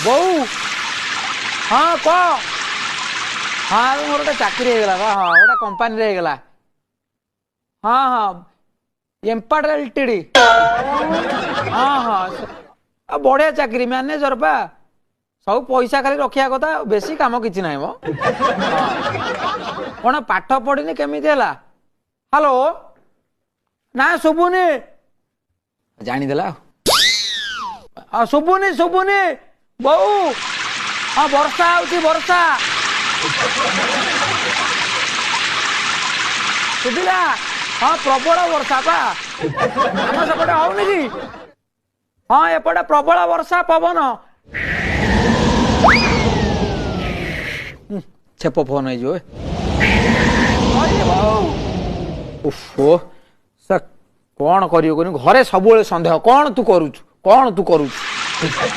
बोऊ हाँ कह हाँ मोर गोटे चाकरी हो गला हाँ गोटे कंपानी रे गला हाँ हाँ एम्पाड एलटीडी हाँ हाँ बढ़िया चाकरी मैनेजर पा सब पैसा खाली रखा कथा बेसी काम किसी ना मो कौन पाठ पढ़नी केमी हेलो ना शुभुनी जानीदेला हाँ शुभुनी शुभुनी बोऊ हाँ वर्षा आउची वर्षा शुभिला हाँ प्रबल वर्षा पा आम सेपटे होनी कि हाँ एपटे प्रबल वर्षा पवन छेप फोन हो ओफो कौन कर घरे सब सन्देह कौन तू करुचु